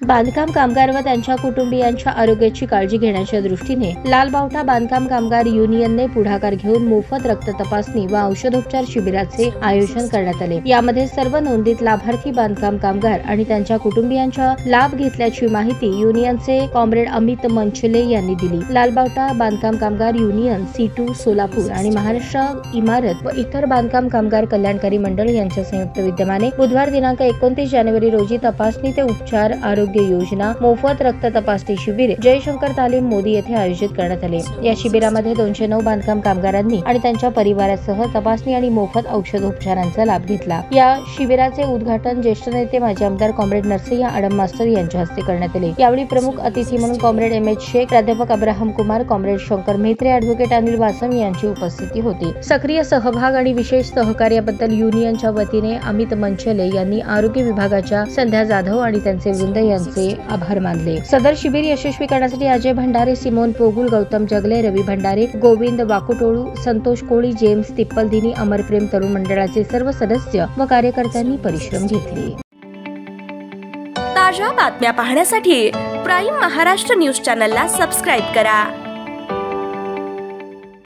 बांधकाम कामगार व त्यांच्या कुटुंबियांच्या आरोग्याची काळजी घेण्याच्या दृष्टीने लालबावटा बांधकाम कामगार युनियनने पुढाकार घेऊन मोफत रक्त तपासणी व औषधोपचार शिबिराचे आयोजन करण्यात आले। यामध्ये सर्व नोंदीत लाभार्थी बांधकाम कामगार आणि त्यांच्या कुटुंबियांचा लाभ घेतल्याची माहिती युनियनचे कॉम्रेड अमित मंचले यांनी दिली। लालबावटा बांधकाम कामगार युनियन C2 सोलापूर आणि महाराष्ट्र इमारत व इतर बांधकाम कामगार कल्याणकारी मंडळ यांच्या संयुक्त विद्यमाने बुधवार दिनांक 29 जानेवारी रोजी तपासणी ते उपचार आरोग्य योजना मोफत रक्त तपासणी शिबिर जयशंकर तालीम मोदी येथे आयोजित करण्यात आले। या शिबिरामध्ये 209 बांधकाम कामगारांनी आणि त्यांच्या परिवारासह तपासणी आणि मोफत औषधोपचारांचा लाभ घेतला। या शिबिराचे उद्घाटन ज्येष्ठ नेते माजी आमदार कॉम्रेड नरसय्या आडम मास्टर यांच्या हस्ते करण्यात आले। यावेळी प्रमुख अतिथी म्हणून कॉम्रेड M.H. शेख, प्राध्यापक Abraham Kumar, comrade Shankar Mhetre, advocate Anil Vasam यांची उपस्थिती होती। सक्रिय सहभाग आणि विशेष सहकार्याबद्दल युनियनच्या वतीने अमित मंचले यांनी आरोग्य विभागाच्या संध्या जाधव आणि त्यांचे वृंद यांचे आभार मानले। सदर शिबिर यशस्वी करण्यासाठी अजय भंडारे, सिमोन पोगुल, गौतम जगले, रवी भंडारे, गोविंद वाकुटोळू, संतोष कोळी, जेम्स तिप्पलदिनी, अमरप्रेम तरुण मंडळाचे सर्व सदस्य व कार्यकर्त्यांनी परिश्रम घेतले। ताज्या बातम्या पाहण्यासाठी प्राईम महाराष्ट्र न्यूज चॅनलला सबस्क्राईब करा।